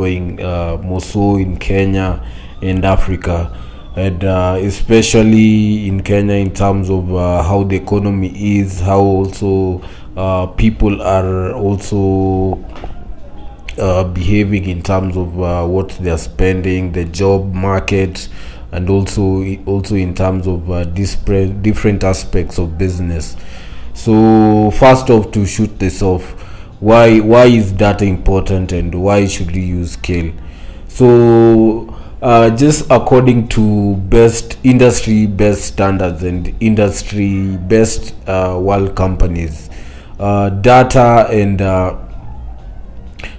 going more so in Kenya and Africa, and especially in Kenya in terms of how the economy is, how also people are also behaving in terms of what they are spending, the job market, and also in terms of different aspects of business. So first off, to shoot this off, why is data important and why should we use scale? So just according to best industry best standards and industry best world companies, data and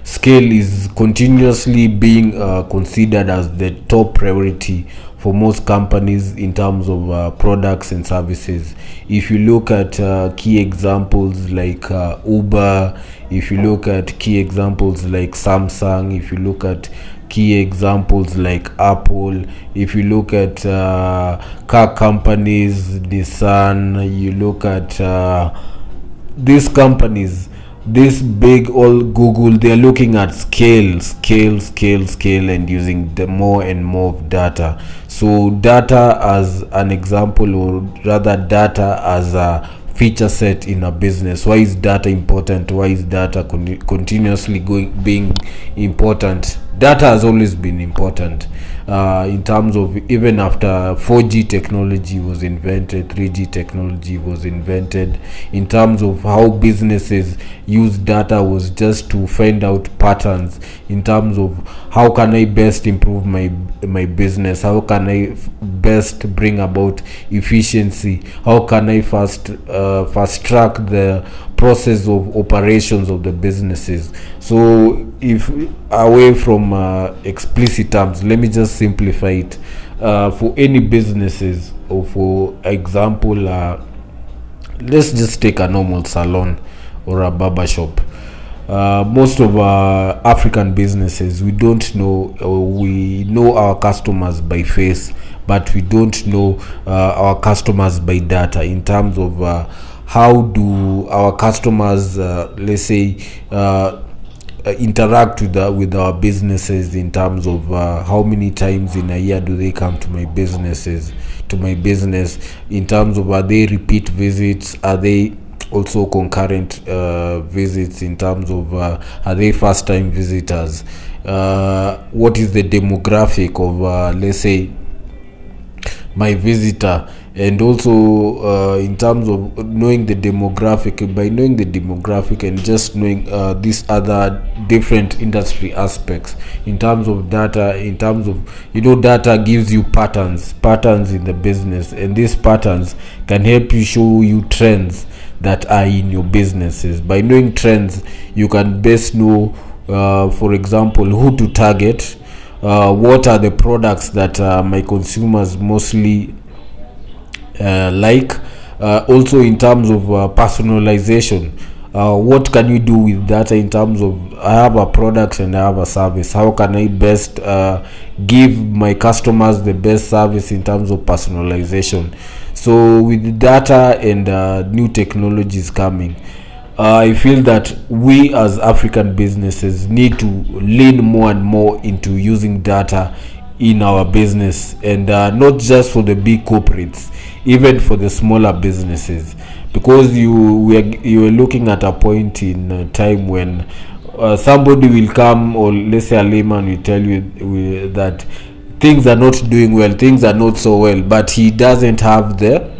scale is continuously being considered as the top priority for most companies in terms of products and services. If you look at key examples like Uber, if you look at key examples like Samsung, if you look at key examples like Apple, if you look at car companies, Nissan, you look at these companies, this big old Google, they're looking at scale, and using the more and more of data. So data as an example, or rather data as a feature set in a business. Why is data important? Why is data continuously being important? Data has always been important in terms of, even after 4G technology was invented, 3G technology was invented, in terms of how businesses use data was just to find out patterns in terms of how can I best improve my business, how can I best bring about efficiency, how can I fast track the process of operations of the businesses. So if away from explicit terms, let me just simplify it. For any businesses, or for example, let's just take a normal salon or a barber shop. Most of our African businesses, we don't know, we know our customers by face, but we don't know our customers by data, in terms of how do our customers, let's say, interact with our businesses, in terms of how many times in a year do they come to my business, in terms of, are they repeat visits, are they also concurrent visits, in terms of are they first time visitors, what is the demographic of let's say my visitor, and also in terms of knowing the demographic. By knowing the demographic and just knowing these other different industry aspects, in terms of data, in terms of, data gives you patterns in the business, and these patterns can help you, show you trends that are in your businesses. By knowing trends, you can best know, for example, who to target, what are the products that my consumers mostly like, also in terms of personalization. What can you do with data, in terms of, I have a product and I have a service, how can I best give my customers the best service in terms of personalization? So with data and new technologies coming, I feel that we as African businesses need to lean more and more into using data in our business, and not just for the big corporates, even for the smaller businesses, because you were looking at a point in time when somebody will come, or let's say a layman will tell you that things are not doing well, things are not so well, but he doesn't have the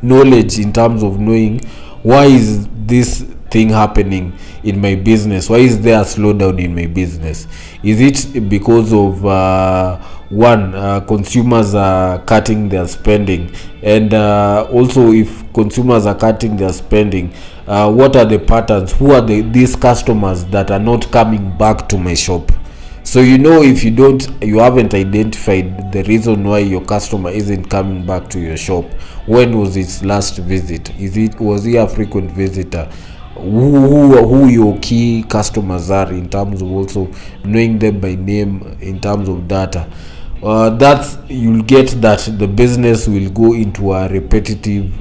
knowledge in terms of knowing, why is this thing happening in my business, why is there a slowdown in my business? Is it because of consumers are cutting their spending? And also, if consumers are cutting their spending, what are the patterns? Who are these customers that are not coming back to my shop? So if you haven't identified the reason why your customer isn't coming back to your shop, when was its last visit? Was he a frequent visitor? Who your key customers are, in terms of also knowing them by name, in terms of data. That's, you'll get that the business will go into a repetitive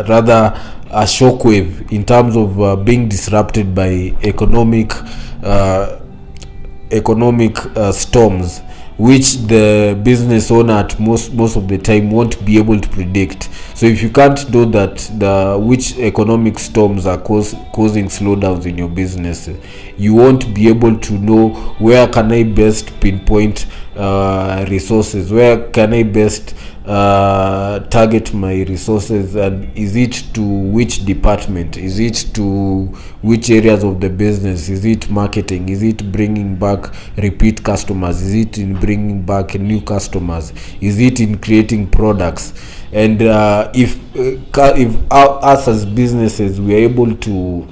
rather a shockwave in terms of being disrupted by economic storms, which the business owner at most of the time won't be able to predict. So if you can't know that which economic storms are causing slowdowns in your business, you won't be able to know where can I best pinpoint resources, where can I best target my resources, and is it to which department, is it to which areas of the business, is it marketing, is it bringing back repeat customers, is it in bringing back new customers, is it in creating products. And if us as businesses we are able to,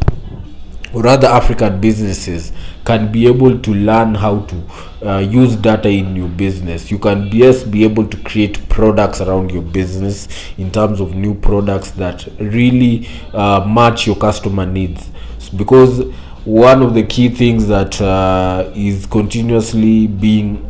or rather African businesses can be able to learn how to use data in your business, you can be able to create products around your business in terms of new products that really match your customer needs. Because one of the key things that is continuously being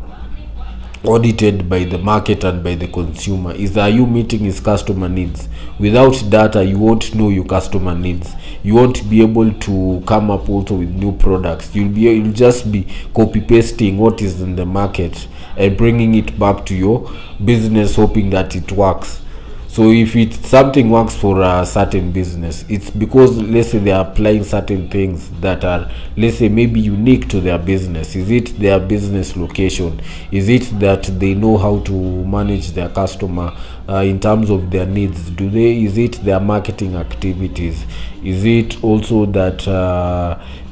audited by the market and by the consumer is, are you meeting his customer needs? Without data, you won't know your customer needs. You won't be able to come up also with new products. You'll just be copy pasting what is in the market and bringing it back to your business, hoping that it works. So if something works for a certain business, it's because, let's say, they are applying certain things that are, let's say, maybe unique to their business. Is it their business location? Is it that they know how to manage their customer in terms of their needs? Is it their marketing activities? Is it also that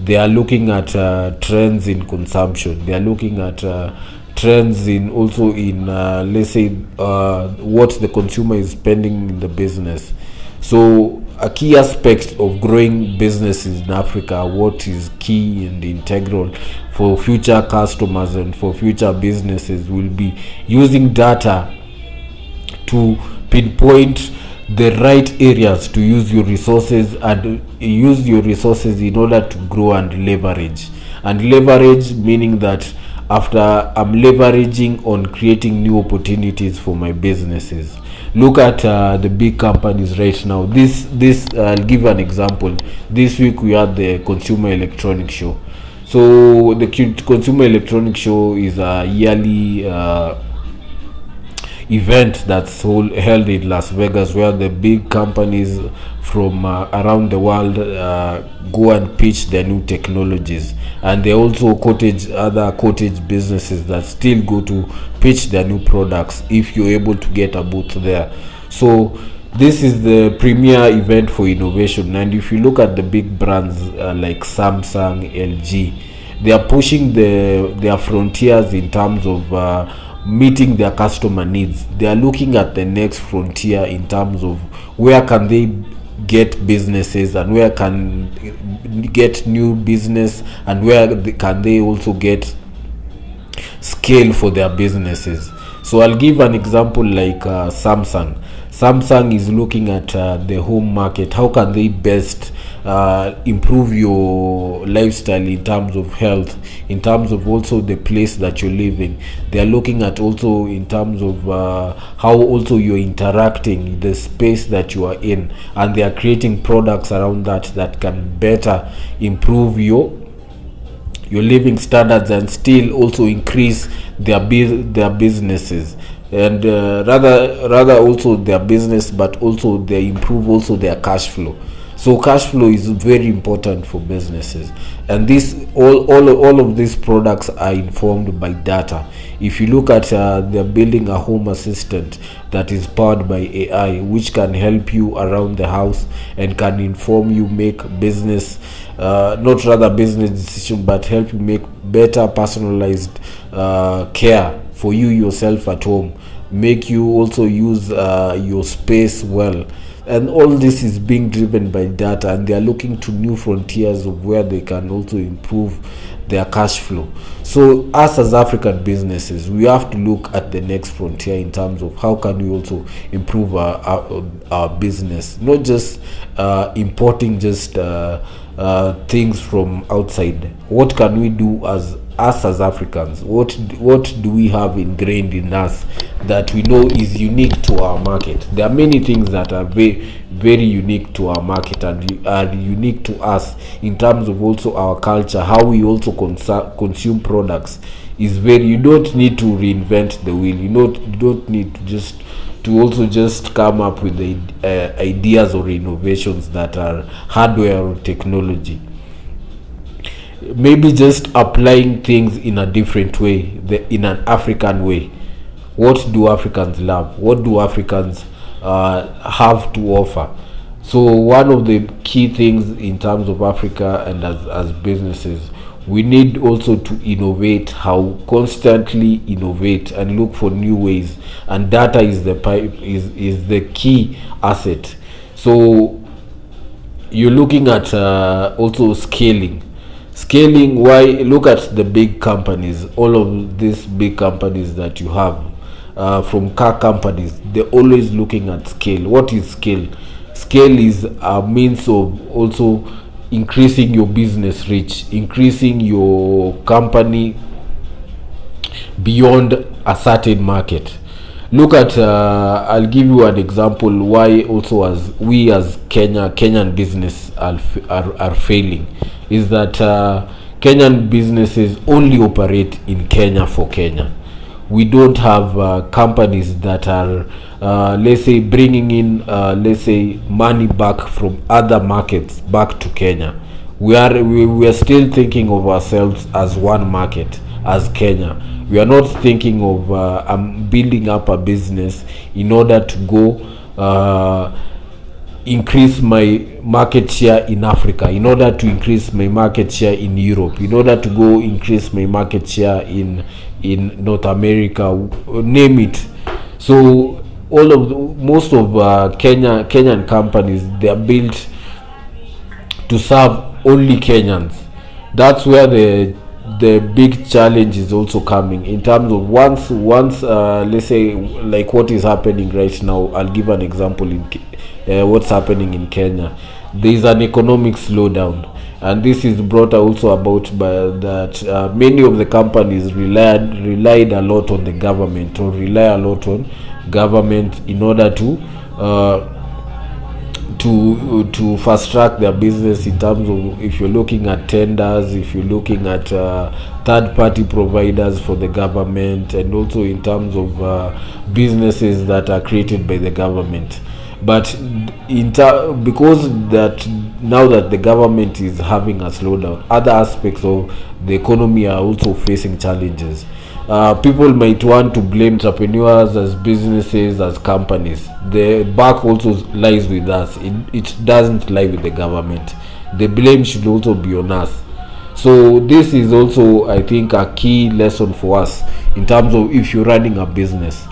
they are looking at trends in consumption? They are looking at trends in let's say what the consumer is spending in the business. So a key aspect of growing businesses in Africa, what is key and integral for future customers and for future businesses, will be using data to pinpoint the right areas to use your resources, and use your resources in order to grow and leverage. And leverage meaning that after I'm leveraging on creating new opportunities for my businesses. Look at the big companies right now. I'll give an example. This week we had the Consumer Electronics Show. So the Consumer Electronics Show is a yearly event that's held in Las Vegas, where the big companies from around the world go and pitch their new technologies. And they also other cottage businesses that still go to pitch their new products if you're able to get a booth there. So this is the premier event for innovation. And if you look at the big brands like Samsung, LG, they are pushing their frontiers in terms of meeting their customer needs. They are looking at the next frontier in terms of where can they get businesses, and where can get new business, and where can they also get scale for their businesses. So I'll give an example like Samsung. Samsung is looking at the home market. How can they best improve your lifestyle in terms of health, in terms of also the place that you're living? They are looking at also in terms of how also you're interacting, the space that you are in, and they are creating products around that can better improve your living standards and still also increase their businesses. And rather also their business, but also they improve also their cash flow. So cash flow is very important for businesses, and all of these products are informed by data. If you look at they're building a home assistant that is powered by AI, which can help you around the house and can inform you, make business decision, but help you make better personalized care for you yourself at home, make you also use your space well. And all this is being driven by data, and they are looking to new frontiers of where they can also improve their cash flow. So us as African businesses, we have to look at the next frontier in terms of how can we also improve our business, not just importing just things from outside. What can we do as us as Africans, what do we have ingrained in us that we know is unique to our market? There are many things that are very unique to our market and are unique to us in terms of also our culture, how we also consume products. Is very, you don't need to reinvent the wheel. You don't need to also just come up with the ideas or innovations that are hardware or technology. Maybe just applying things in a different way, in an African way. What do Africans love? What do Africans have to offer? So one of the key things in terms of Africa and as businesses, we need also to innovate, how constantly innovate and look for new ways, and data is the key asset. So you're looking at also scaling. Why? Look at the big companies, all of these big companies that you have, from car companies, they're always looking at scale. What is scale? Scale is a means of also increasing your business reach, increasing your company beyond a certain market. Look at I'll give you an example why also as Kenyan business are failing, is that Kenyan businesses only operate in Kenya for Kenya. We don't have companies that are let's say bringing in money back from other markets back to Kenya. We are still thinking of ourselves as one market, as Kenya. We are not thinking of I'm building up a business in order to go increase my market share in Africa, in order to increase my market share in Europe, in order to go increase my market share in North America, name it. So most of Kenyan companies, they are built to serve only Kenyans. That's where the big challenge is also coming in terms of once let's say like what is happening right now. I'll give an example in what's happening in Kenya. There is an economic slowdown, and this is brought also about by that many of the companies relied a lot on the government, or rely a lot on government in order to fast track their business, in terms of if you're looking at tenders, if you're looking at third party providers for the government, and also in terms of businesses that are created by the government. But because that now that the government is having a slowdown, other aspects of the economy are also facing challenges. People might want to blame entrepreneurs as businesses, as companies. The buck also lies with us. It doesn't lie with the government. The blame should also be on us. So this is also, I think, a key lesson for us in terms of if you're running a business.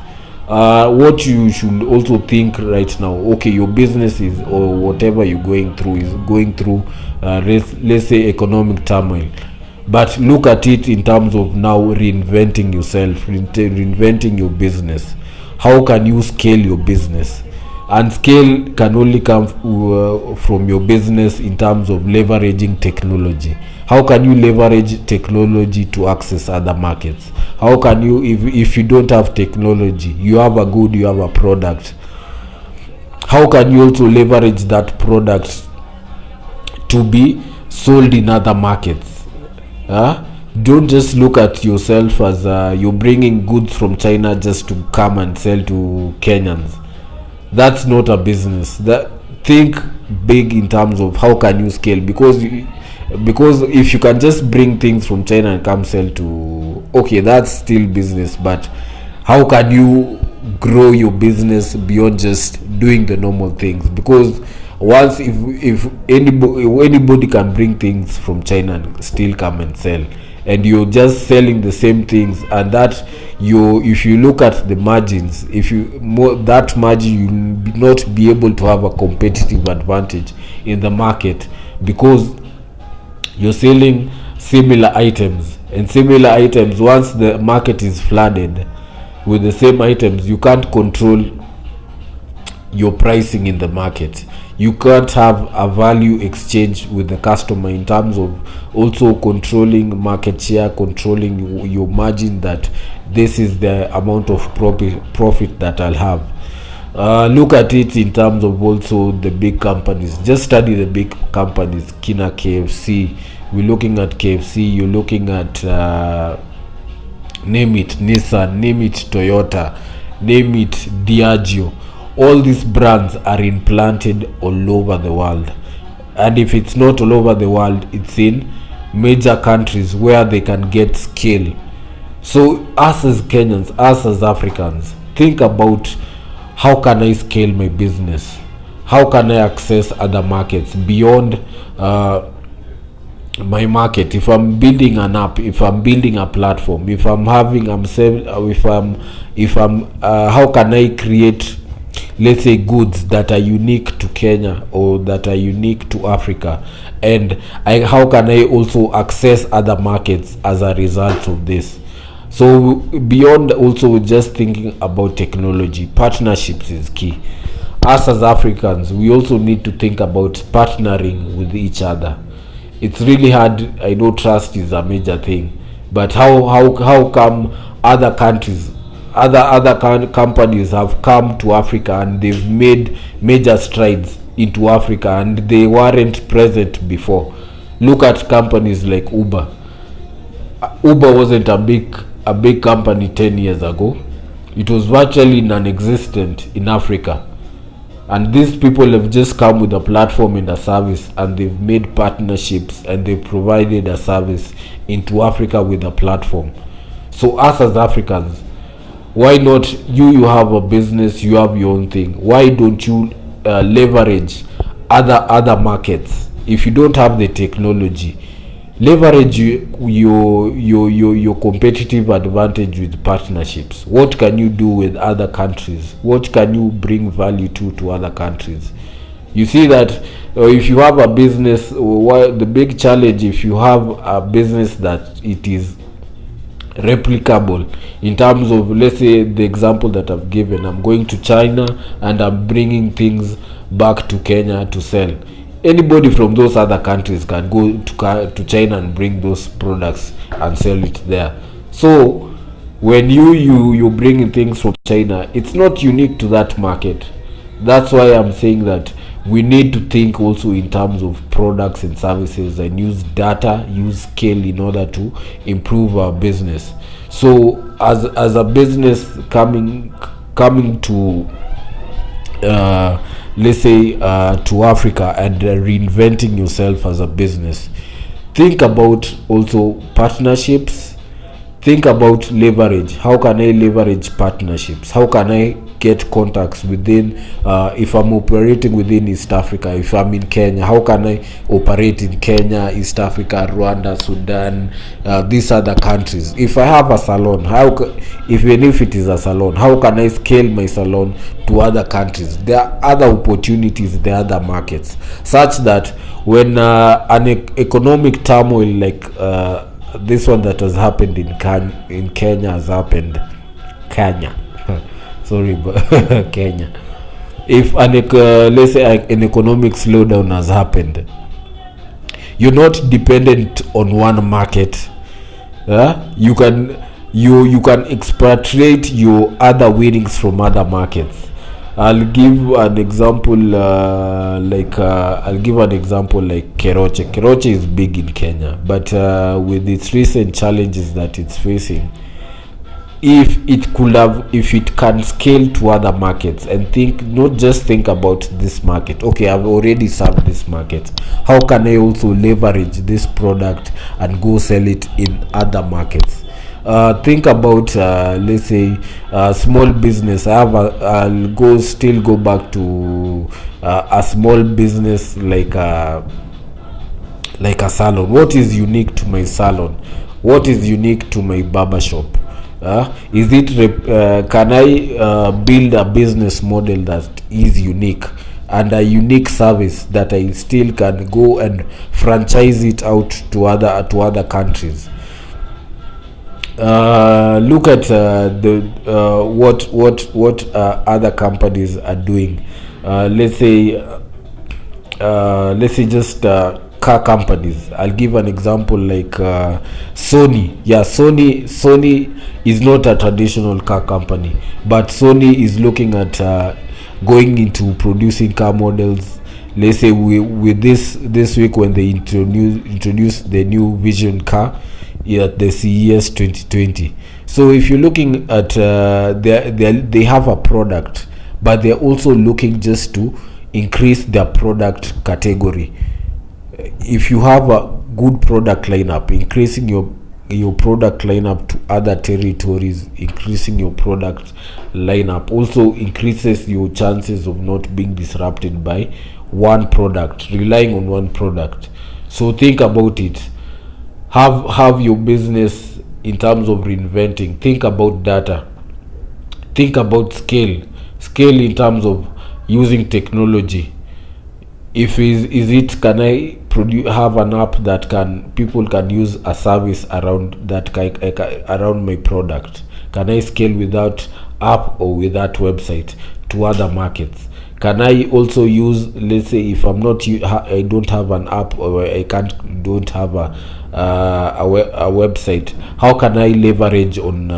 What you should also think right now, okay, your business is, or whatever you're going through, is going through let's say economic turmoil, but look at it in terms of now reinventing yourself, reinventing your business. How can you scale your business? And scale can only come from your business in terms of leveraging technology. How can you leverage technology to access other markets? How can you, if you don't have technology, you have a good, you have a product, how can you also leverage that product to be sold in other markets? Don't just look at yourself as you're bringing goods from China just to come and sell to Kenyans. That's not a business. Think big in terms of how can you scale, because if you can just bring things from China and come sell to, okay, that's still business, but how can you grow your business beyond just doing the normal things? Because once if anybody can bring things from China and still come and sell, and you're just selling the same things, and that if you look at the margins, that margin, you will not be able to have a competitive advantage in the market, because you're selling similar items, and similar items, once the market is flooded with the same items, you can't control your pricing in the market. You can't have a value exchange with the customer in terms of also controlling market share, controlling your margin, that this is the amount of profit that I'll have. Look at it in terms of also the big companies. Just study the big companies. Kina KFC, we're looking at KFC, you're looking at name it Nissan, name it Toyota, name it Diageo. All these brands are implanted all over the world, and if it's not all over the world, it's in major countries where they can get scale. So us as Kenyans, us as Africans, think about, how can I scale my business? How can I access other markets beyond my market? If I'm building an app, if I'm building a platform, if I'm having, if I'm how can I create, let's say, goods that are unique to Kenya or that are unique to Africa, and how can I also access other markets as a result of this? So beyond also just thinking about technology, partnerships is key. Us as Africans, we also need to think about partnering with each other. It's really hard. I know trust is a major thing, but how come other countries, other companies have come to Africa and they've made major strides into Africa and they weren't present before? Look at companies like Uber. Uber wasn't a big company 10 years ago. It was virtually non-existent in Africa, and these people have just come with a platform and a service, and they've made partnerships and they've provided a service into Africa with a platform. So us as Africans, why not, you have a business, you have your own thing, why don't you leverage other markets? If you don't have the technology, leverage your competitive advantage with partnerships. What can you do with other countries? What can you bring value to other countries? You see that if you have a business, the big challenge, if you have a business that it is replicable in terms of, let's say, the example that I've given, I'm going to China and I'm bringing things back to Kenya to sell. Anybody from those other countries can go to China and bring those products and sell it there. So when you bring in things from China, it's not unique to that market. That's why I'm saying that we need to think also in terms of products and services and use data, use scale in order to improve our business. So as a business coming to let's say to Africa and reinventing yourself as a business, think about also partnerships. Think about leverage. How can I leverage partnerships? How can I get contacts within, if I'm operating within East Africa, if I'm in Kenya, how can I operate in Kenya, East Africa, Rwanda, Sudan, these other countries? If I have a salon, even if it is a salon, how can I scale my salon to other countries? There are other opportunities, there are other markets, such that when an economic turmoil like this one that has happened in Kenya has happened, sorry, but Kenya. If let's say an economic slowdown has happened, you're not dependent on one market. You can expatriate your other winnings from other markets. I'll give an example like Keroche. Keroche is big in Kenya, but with its recent challenges that it's facing, if it can scale to other markets and not just think about this market, okay, I've already served this market, how can I also leverage this product and go sell it in other markets? Think about let's say small business. I'll still go back to a small business like a salon. What is unique to my salon? What is unique to my barber shop? Can I build a business model that is unique and a unique service that I still can go and franchise it out to other countries? Look at what other companies are doing. Let's say let's say just car companies. I'll give an example like Sony. Yeah, Sony is not a traditional car company, but Sony is looking at going into producing car models. Let's say with this week when they introduce the new Vision car at the CES 2020. So if you're looking at they have a product, but they're also looking just to increase their product category. If you have a good product lineup, increasing your product lineup to other territories, increasing your product lineup also increases your chances of not being disrupted by one product, relying on one product. So think about it. Have your business in terms of reinventing. Think about data. Think about scale in terms of using technology. If is it, can I have an app that people can use a service around that around my product? Can I scale without app or without website to other markets? Can I also use, let's say, if I'm not I don't have an app, or I don't have a website, how can I leverage on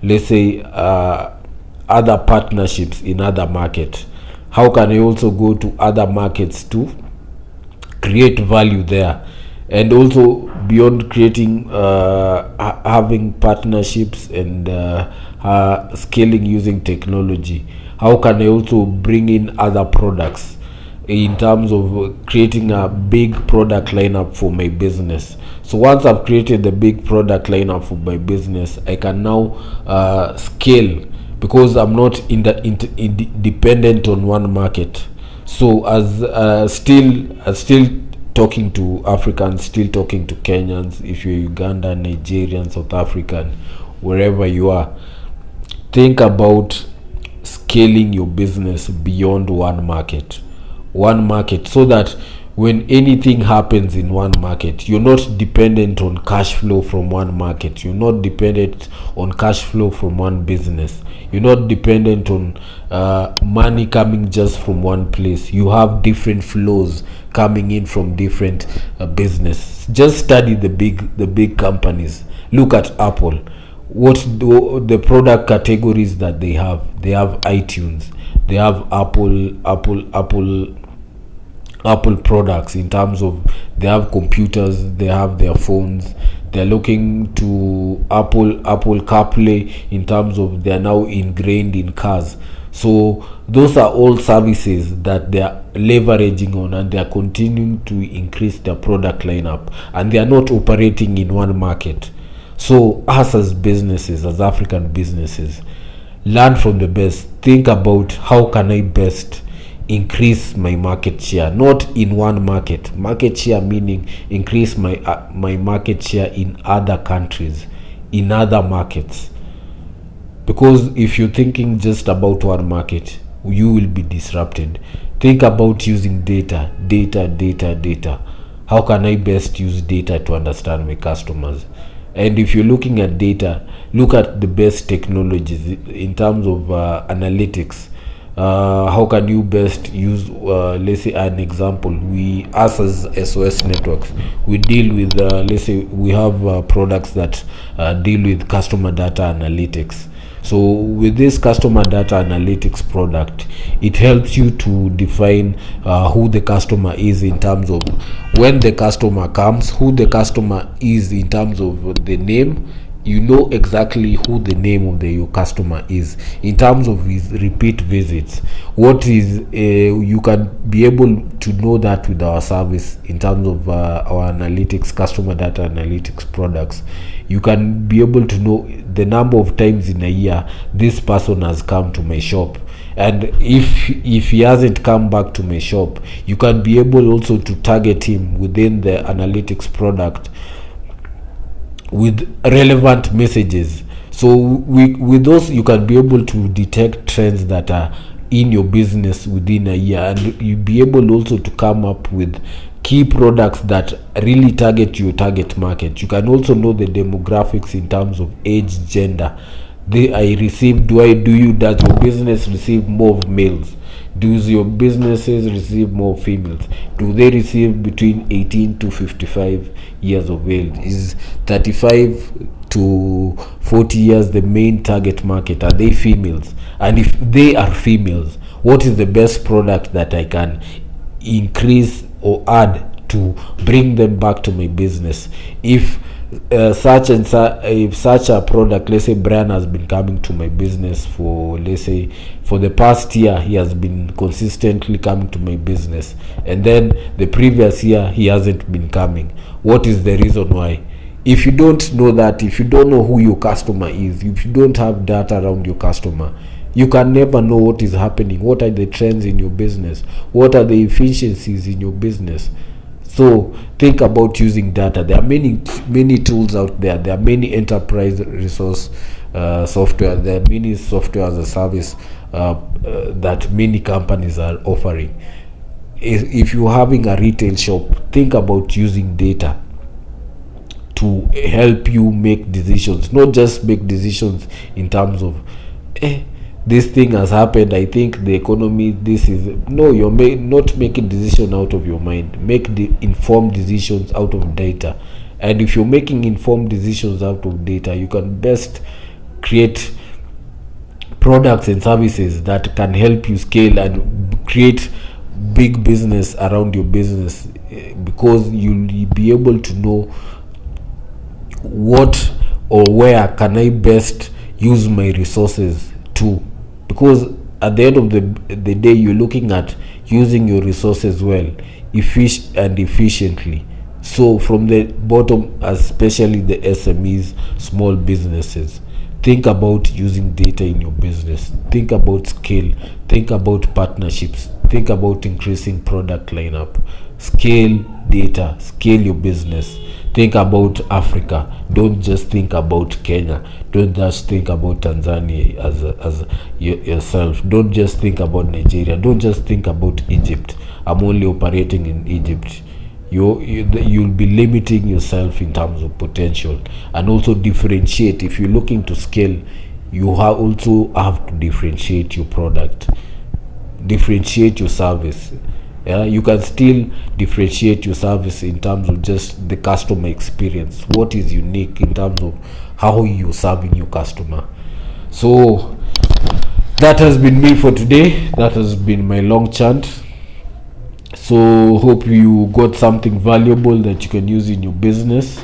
let's say other partnerships in other markets? How can I also go to other markets to create value there? And also beyond creating having partnerships and scaling using technology, how can I also bring in other products in terms of creating a big product lineup for my business? So once I've created the big product lineup for my business, I can now scale, because I'm not dependent on one market. So as still talking to Africans, still talking to Kenyans, if you're Ugandan, Nigerian, South African, wherever you are, think about scaling your business beyond one market, so that when anything happens in one market, you're not dependent on cash flow from one market. You're not dependent on cash flow from one business. You're not dependent on money coming just from one place. You have different flows coming in from different business. Just study the big companies. Look at Apple. What the product categories that they have? They have iTunes. They have Apple products in terms of they have computers, they have their phones. They're looking to Apple CarPlay in terms of they're now ingrained in cars. So those are all services that they're leveraging on, and they're continuing to increase their product lineup, and they are not operating in one market. So us as businesses, as African businesses, learn from the best. Think about how can I best increase my market share, not in one market. Market share meaning increase my market share in other countries, in other markets. Because if you're thinking just about one market, you will be disrupted. Think about using data. How can I best use data to understand my customers? And if you're looking at data, look at the best technologies in terms of analytics. How can you best use, let's say an example, us as SOS Networks, we deal with, let's say we have products that deal with customer data analytics. So with this customer data analytics product, it helps you to define who the customer is in terms of when the customer comes, who the customer is in terms of the name. You know exactly who the name of your customer is in terms of his repeat visits. What is you can be able to know that with our service in terms of our analytics, customer data analytics products. You can be able to know the number of times in a year this person has come to my shop, and if he hasn't come back to my shop, you can be able also to target him within the analytics product with relevant messages. So with those, you can be able to detect trends that are in your business within a year, and you'll be able also to come up with key products that really target your target market. You can also know the demographics in terms of age, gender, does your business receive more males? Does your businesses receive more females? Do they receive between 18 to 55 years of age? Is 35 to 40 years the main target market? Are they females? And if they are females, what is the best product that I can increase or add to bring them back to my business? If if such a product, let's say Brian has been coming to my business for, let's say, for the past year, he has been consistently coming to my business, and then the previous year he hasn't been coming. What is the reason why? If you don't know that, if you don't know who your customer is, if you don't have data around your customer, you can never know what is happening. What are the trends in your business? What are the efficiencies in your business? So think about using data. There are many tools out there. There are many enterprise resource software. There are many software as a service that many companies are offering. If you're having a retail shop, think about using data to help you make decisions. Not just make decisions in terms of this thing has happened, I think the economy, this is no, you're not making decision out of your mind. Make the informed decisions out of data. And if you're making informed decisions out of data, you can best create products and services that can help you scale and create big business around your business, because you'll be able to know what or where can I best use my resources to. Because at the end of the day, you're looking at using your resources well, efficiently. So from the bottom, especially the SMEs, small businesses, think about using data in your business. Think about scale. Think about partnerships. Think about increasing product lineup. Scale data. Scale your business. Think about Africa. Don't just think about Kenya. Don't just think about Tanzania as yourself. Don't just think about Nigeria. Don't just think about Egypt. I'm only operating in Egypt. You'll be limiting yourself in terms of potential. And also differentiate. If you're looking to scale, you also have to differentiate your product, differentiate your service. You can still differentiate your service in terms of just the customer experience. What is unique in terms of how you're serving your customer. So that has been me for today. That has been my long chant. So hope you got something valuable that you can use in your business.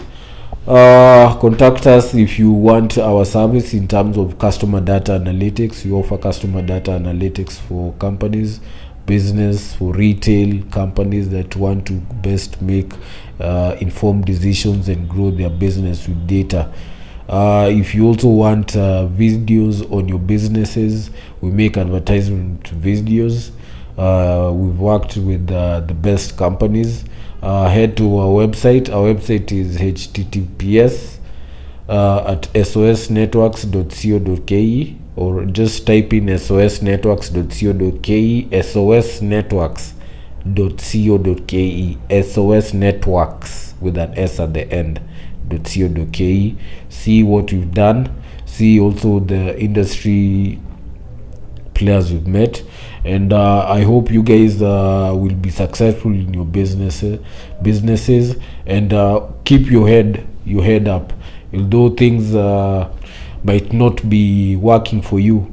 Contact us if you want our service in terms of customer data analytics. We offer customer data analytics for companies, business, for retail companies that want to best make informed decisions and grow their business with data. If you also want videos on your businesses, we make advertisement videos. We've worked with the best companies. Head to our website. Our website is https at sosnetworks.co.ke, or just type in sosnetworks.co.ke, sosnetworks.co.ke, sosnetworks with an S at the end, .co.ke. See what we've done. See also the industry players we've met, and I hope you guys will be successful in your businesses, and keep your head up. Although things might not be working for you,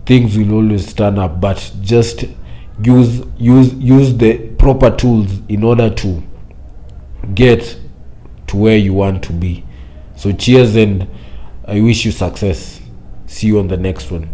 things will always turn up, but just use the proper tools in order to get to where you want to be. So cheers, and I wish you success. See you on the next one.